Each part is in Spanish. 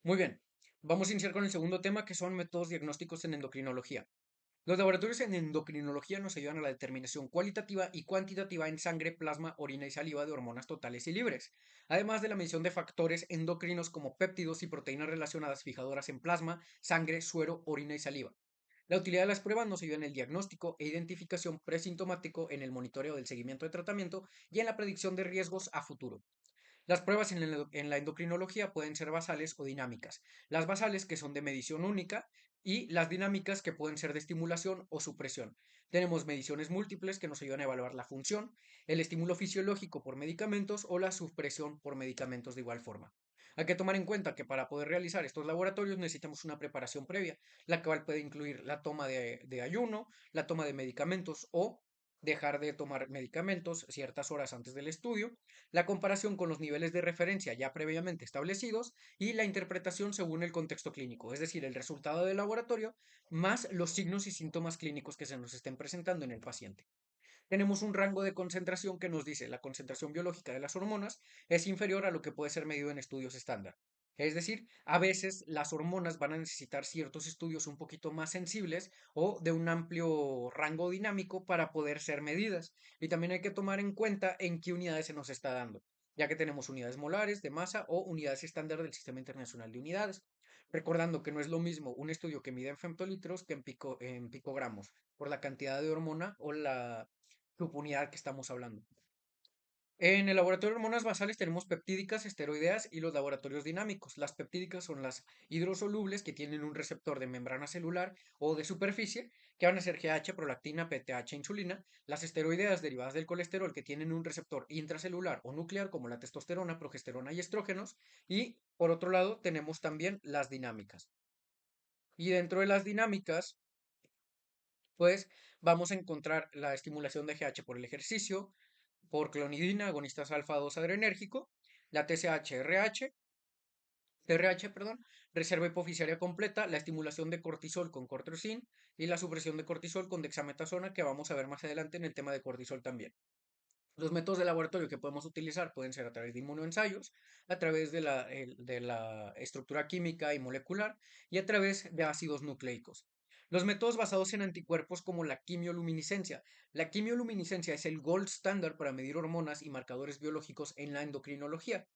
Muy bien, vamos a iniciar con el segundo tema que son métodos diagnósticos en endocrinología. Los laboratorios en endocrinología nos ayudan a la determinación cualitativa y cuantitativa en sangre, plasma, orina y saliva de hormonas totales y libres, además de la medición de factores endocrinos como péptidos y proteínas relacionadas fijadoras en plasma, sangre, suero, orina y saliva. La utilidad de las pruebas nos ayuda en el diagnóstico e identificación presintomático, en el monitoreo del seguimiento de tratamiento y en la predicción de riesgos a futuro. Las pruebas en la endocrinología pueden ser basales o dinámicas. Las basales que son de medición única y las dinámicas que pueden ser de estimulación o supresión. Tenemos mediciones múltiples que nos ayudan a evaluar la función, el estímulo fisiológico por medicamentos o la supresión por medicamentos de igual forma. Hay que tomar en cuenta que para poder realizar estos laboratorios necesitamos una preparación previa, la cual puede incluir la toma de ayuno, la toma de medicamentos o dejar de tomar medicamentos ciertas horas antes del estudio, la comparación con los niveles de referencia ya previamente establecidos y la interpretación según el contexto clínico, es decir, el resultado del laboratorio más los signos y síntomas clínicos que se nos estén presentando en el paciente. Tenemos un rango de concentración que nos dice la concentración biológica de las hormonas es inferior a lo que puede ser medido en estudios estándar. Es decir, a veces las hormonas van a necesitar ciertos estudios un poquito más sensibles o de un amplio rango dinámico para poder ser medidas. Y también hay que tomar en cuenta en qué unidades se nos está dando, ya que tenemos unidades molares de masa o unidades estándar del Sistema Internacional de Unidades. Recordando que no es lo mismo un estudio que mide en femtolitros que en picogramos, por la cantidad de hormona o la subunidad que estamos hablando. En el laboratorio de hormonas basales tenemos peptídicas, esteroideas y los laboratorios dinámicos. Las peptídicas son las hidrosolubles que tienen un receptor de membrana celular o de superficie, que van a ser GH, prolactina, PTH, insulina. Las esteroideas derivadas del colesterol que tienen un receptor intracelular o nuclear como la testosterona, progesterona y estrógenos. Y por otro lado tenemos también las dinámicas. Y dentro de las dinámicas pues vamos a encontrar la estimulación de GH por el ejercicio, por clonidina, agonistas alfa 2 adrenérgico, la TSH-RH, TRH, perdón, reserva hipoficiaria completa, la estimulación de cortisol con cortrosyn y la supresión de cortisol con dexametasona, que vamos a ver más adelante en el tema de cortisol también. Los métodos de laboratorio que podemos utilizar pueden ser a través de inmunoensayos, a través de la estructura química y molecular y a través de ácidos nucleicos. Los métodos basados en anticuerpos como la quimioluminiscencia. La quimioluminiscencia es el gold standard para medir hormonas y marcadores biológicos en la endocrinología.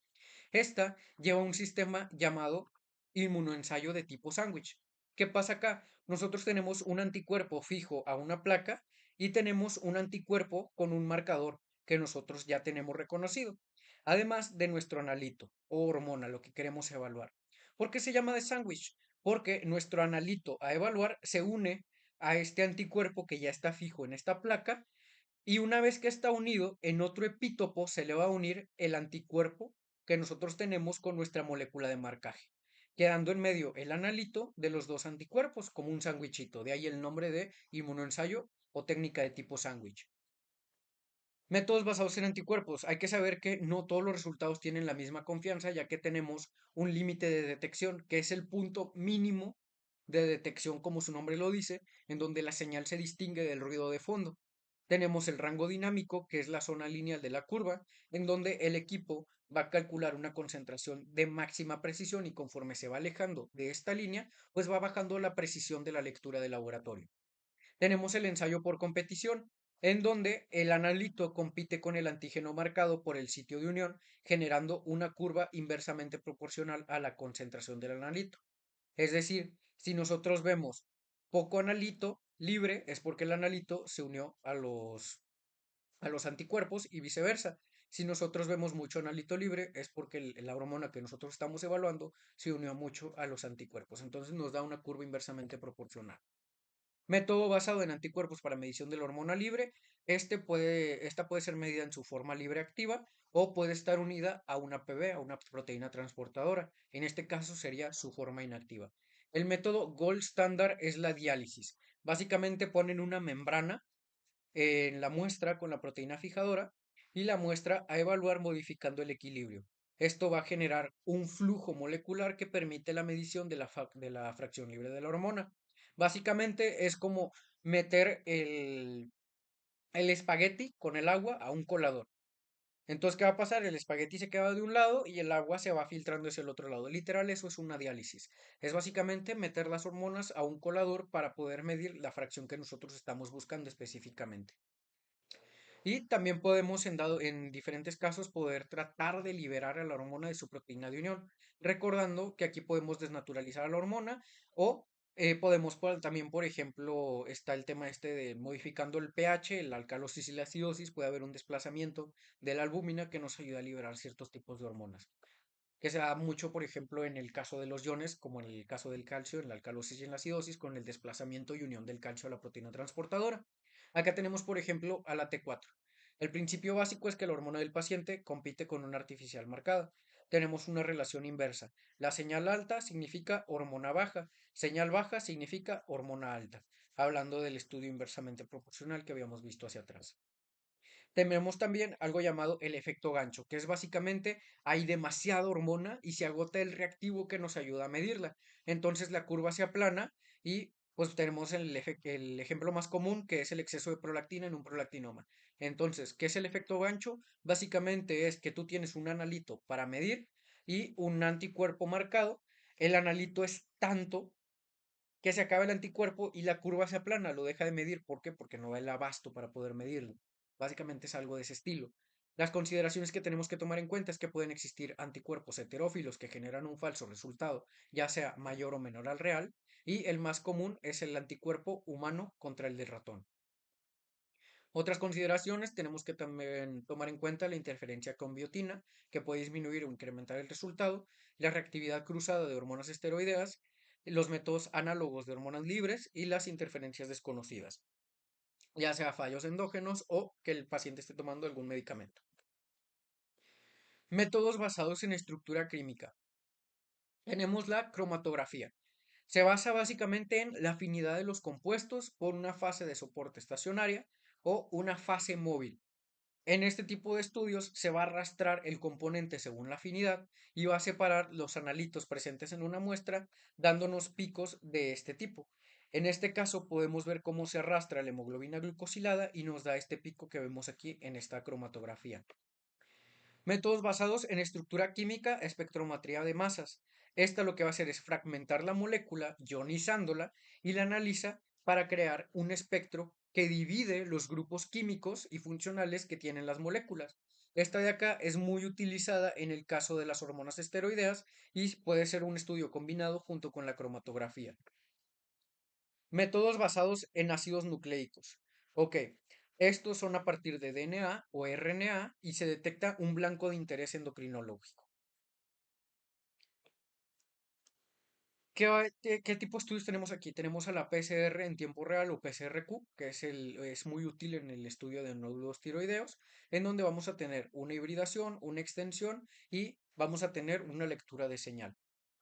Esta lleva un sistema llamado inmunoensayo de tipo sándwich. ¿Qué pasa acá? Nosotros tenemos un anticuerpo fijo a una placa y tenemos un anticuerpo con un marcador que nosotros ya tenemos reconocido, además de nuestro analito o hormona, lo que queremos evaluar. ¿Por qué se llama de sándwich? Porque nuestro analito a evaluar se une a este anticuerpo que ya está fijo en esta placa y una vez que está unido, en otro epítopo se le va a unir el anticuerpo que nosotros tenemos con nuestra molécula de marcaje, quedando en medio el analito de los dos anticuerpos, como un sándwichito. De ahí el nombre de inmunoensayo o técnica de tipo sándwich. Métodos basados en anticuerpos. Hay que saber que no todos los resultados tienen la misma confianza, ya que tenemos un límite de detección, que es el punto mínimo de detección, como su nombre lo dice, en donde la señal se distingue del ruido de fondo. Tenemos el rango dinámico, que es la zona lineal de la curva, en donde el equipo va a calcular una concentración de máxima precisión y conforme se va alejando de esta línea, pues va bajando la precisión de la lectura de laboratorio. Tenemos el ensayo por competición, en donde el analito compite con el antígeno marcado por el sitio de unión, generando una curva inversamente proporcional a la concentración del analito. Es decir, si nosotros vemos poco analito libre, es porque el analito se unió a los anticuerpos y viceversa. Si nosotros vemos mucho analito libre, es porque la hormona que nosotros estamos evaluando se unió mucho a los anticuerpos. Entonces nos da una curva inversamente proporcional. Método basado en anticuerpos para medición de la hormona libre. Esta puede ser medida en su forma libre activa o puede estar unida a una PB, a una proteína transportadora. En este caso sería su forma inactiva. El método gold standard es la diálisis. Básicamente ponen una membrana en la muestra con la proteína fijadora y la muestra a evaluar modificando el equilibrio. Esto va a generar un flujo molecular que permite la medición de la fracción libre de la hormona. Básicamente es como meter el espagueti con el agua a un colador. Entonces, ¿qué va a pasar? El espagueti se queda de un lado y el agua se va filtrando hacia el otro lado. Literal, eso es una diálisis. Es básicamente meter las hormonas a un colador para poder medir la fracción que nosotros estamos buscando específicamente. Y también podemos, en diferentes casos, poder tratar de liberar a la hormona de su proteína de unión, recordando que aquí podemos desnaturalizar a la hormona o podemos también, por ejemplo, está el tema este de modificando el pH, la alcalosis y la acidosis, puede haber un desplazamiento de la albúmina que nos ayuda a liberar ciertos tipos de hormonas que se da mucho, por ejemplo, en el caso de los iones, como en el caso del calcio, en la alcalosis y en la acidosis, con el desplazamiento y unión del calcio a la proteína transportadora. Acá tenemos, por ejemplo, a la T4. El principio básico es que la hormona del paciente compite con una artificial marcada. Tenemos una relación inversa. La señal alta significa hormona baja, señal baja significa hormona alta, hablando del estudio inversamente proporcional que habíamos visto hacia atrás. Tenemos también algo llamado el efecto gancho, que es básicamente hay demasiada hormona y se agota el reactivo que nos ayuda a medirla. Entonces la curva se aplana y pues tenemos el ejemplo más común que es el exceso de prolactina en un prolactinoma. Entonces, ¿qué es el efecto gancho? Básicamente es que tú tienes un analito para medir y un anticuerpo marcado. El analito es tanto que se acaba el anticuerpo y la curva se aplana, lo deja de medir. ¿Por qué? Porque no da el abasto para poder medirlo. Básicamente es algo de ese estilo. Las consideraciones que tenemos que tomar en cuenta es que pueden existir anticuerpos heterófilos que generan un falso resultado, ya sea mayor o menor al real, y el más común es el anticuerpo humano contra el del ratón. Otras consideraciones tenemos que también tomar en cuenta la interferencia con biotina, que puede disminuir o incrementar el resultado, la reactividad cruzada de hormonas esteroideas, los métodos análogos de hormonas libres y las interferencias desconocidas, ya sea fallos endógenos o que el paciente esté tomando algún medicamento. Métodos basados en estructura química. Tenemos la cromatografía. Se basa básicamente en la afinidad de los compuestos por una fase de soporte estacionaria o una fase móvil. En este tipo de estudios se va a arrastrar el componente según la afinidad y va a separar los analitos presentes en una muestra, dándonos picos de este tipo. En este caso podemos ver cómo se arrastra la hemoglobina glucosilada y nos da este pico que vemos aquí en esta cromatografía. Métodos basados en estructura química, espectrometría de masas. Esta lo que va a hacer es fragmentar la molécula, ionizándola, y la analiza para crear un espectro que divide los grupos químicos y funcionales que tienen las moléculas. Esta de acá es muy utilizada en el caso de las hormonas esteroideas y puede ser un estudio combinado junto con la cromatografía. Métodos basados en ácidos nucleicos. Ok, estos son a partir de DNA o RNA y se detecta un blanco de interés endocrinológico. ¿Qué tipo de estudios tenemos aquí? Tenemos a la PCR en tiempo real o PCRQ, que es muy útil en el estudio de nódulos tiroideos, en donde vamos a tener una hibridación, una extensión y vamos a tener una lectura de señal.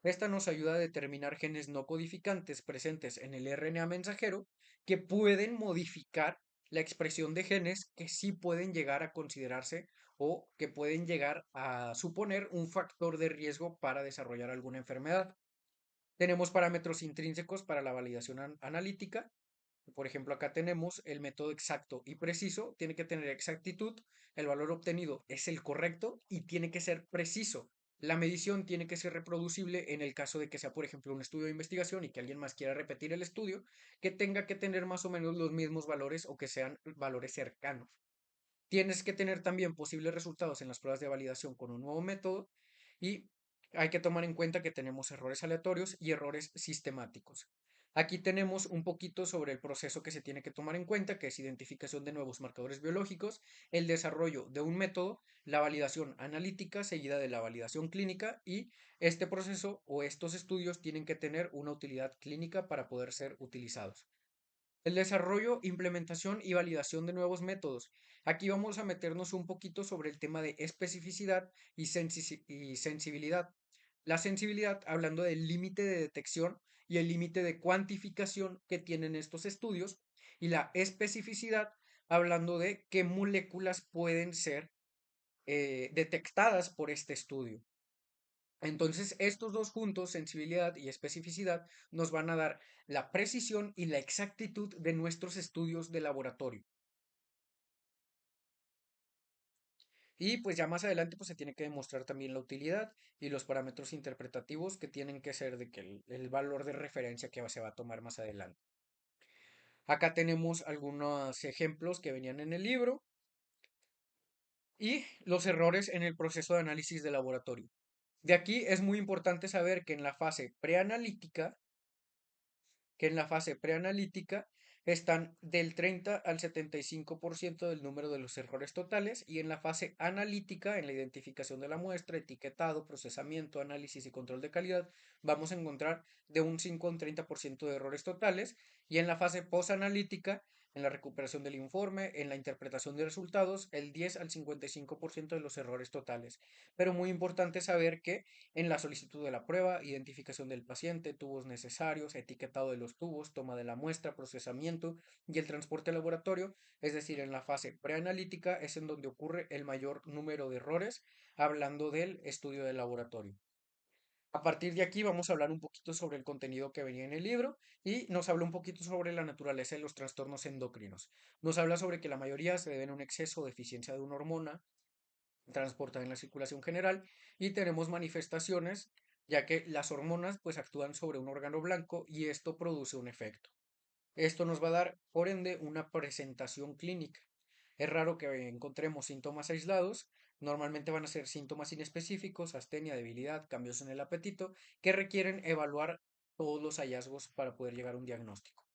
Esta nos ayuda a determinar genes no codificantes presentes en el RNA mensajero que pueden modificar la expresión de genes que sí pueden llegar a considerarse o que pueden llegar a suponer un factor de riesgo para desarrollar alguna enfermedad. Tenemos parámetros intrínsecos para la validación analítica. Por ejemplo, acá tenemos el método exacto y preciso. Tiene que tener exactitud, el valor obtenido es el correcto y tiene que ser preciso. La medición tiene que ser reproducible en el caso de que sea, por ejemplo, un estudio de investigación y que alguien más quiera repetir el estudio, que tenga que tener más o menos los mismos valores o que sean valores cercanos. Tienes que tener también posibles resultados en las pruebas de validación con un nuevo método y hay que tomar en cuenta que tenemos errores aleatorios y errores sistemáticos. Aquí tenemos un poquito sobre el proceso que se tiene que tomar en cuenta, que es identificación de nuevos marcadores biológicos, el desarrollo de un método, la validación analítica seguida de la validación clínica y este proceso o estos estudios tienen que tener una utilidad clínica para poder ser utilizados. El desarrollo, implementación y validación de nuevos métodos. Aquí vamos a meternos un poquito sobre el tema de especificidad y sensibilidad. La sensibilidad, hablando del límite de detección y el límite de cuantificación que tienen estos estudios, y la especificidad, hablando de qué moléculas pueden ser detectadas por este estudio. Entonces, estos dos juntos, sensibilidad y especificidad, nos van a dar la precisión y la exactitud de nuestros estudios de laboratorio. Y pues ya más adelante pues se tiene que demostrar también la utilidad y los parámetros interpretativos que tienen que ser de que el valor de referencia que se va a tomar más adelante. Acá tenemos algunos ejemplos que venían en el libro y los errores en el proceso de análisis de laboratorio. De aquí es muy importante saber que en la fase preanalítica están del 30 al 75% del número de los errores totales y en la fase analítica, en la identificación de la muestra, etiquetado, procesamiento, análisis y control de calidad, vamos a encontrar de un 5 a un 30% de errores totales y en la fase posanalítica, en la recuperación del informe, en la interpretación de resultados, el 10 al 55% de los errores totales. Pero muy importante saber que en la solicitud de la prueba, identificación del paciente, tubos necesarios, etiquetado de los tubos, toma de la muestra, procesamiento y el transporte al laboratorio, es decir, en la fase preanalítica es en donde ocurre el mayor número de errores, hablando del estudio del laboratorio. A partir de aquí vamos a hablar un poquito sobre el contenido que venía en el libro y nos habla un poquito sobre la naturaleza de los trastornos endocrinos. Nos habla sobre que la mayoría se deben a un exceso o deficiencia de una hormona transportada en la circulación general y tenemos manifestaciones ya que las hormonas pues actúan sobre un órgano blanco y esto produce un efecto. Esto nos va a dar, por ende, una presentación clínica. Es raro que encontremos síntomas aislados, normalmente van a ser síntomas inespecíficos, astenia, debilidad, cambios en el apetito, que requieren evaluar todos los hallazgos para poder llegar a un diagnóstico.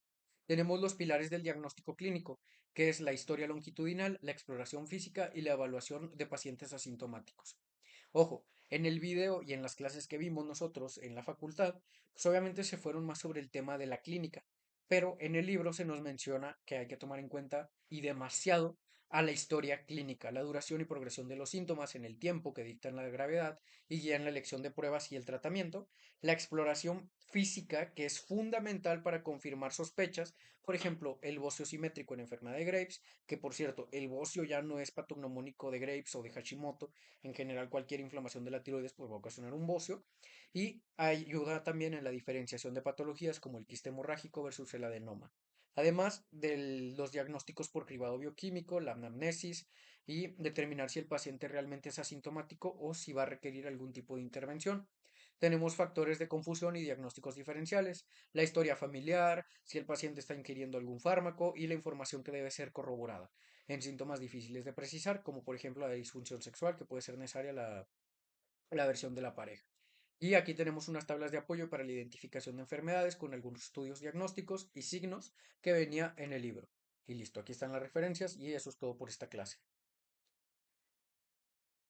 Tenemos los pilares del diagnóstico clínico, que es la historia longitudinal, la exploración física y la evaluación de pacientes asintomáticos. Ojo, en el video y en las clases que vimos nosotros en la facultad, pues obviamente se fueron más sobre el tema de la clínica, pero en el libro se nos menciona que hay que tomar en cuenta y demasiado a la historia clínica, la duración y progresión de los síntomas en el tiempo que dictan la gravedad y guían la elección de pruebas y el tratamiento, la exploración física que es fundamental para confirmar sospechas, por ejemplo, el bocio simétrico en enfermedad de Graves, que por cierto, el bocio ya no es patognomónico de Graves o de Hashimoto, en general cualquier inflamación de la tiroides pues, va a ocasionar un bocio y ayuda también en la diferenciación de patologías como el quiste hemorrágico versus el adenoma. Además de los diagnósticos por cribado bioquímico, la anamnesis y determinar si el paciente realmente es asintomático o si va a requerir algún tipo de intervención. Tenemos factores de confusión y diagnósticos diferenciales, la historia familiar, si el paciente está ingiriendo algún fármaco y la información que debe ser corroborada en síntomas difíciles de precisar, como por ejemplo la disfunción sexual, que puede ser necesaria la versión de la pareja. Y aquí tenemos unas tablas de apoyo para la identificación de enfermedades con algunos estudios diagnósticos y signos que venía en el libro. Y listo, aquí están las referencias y eso es todo por esta clase.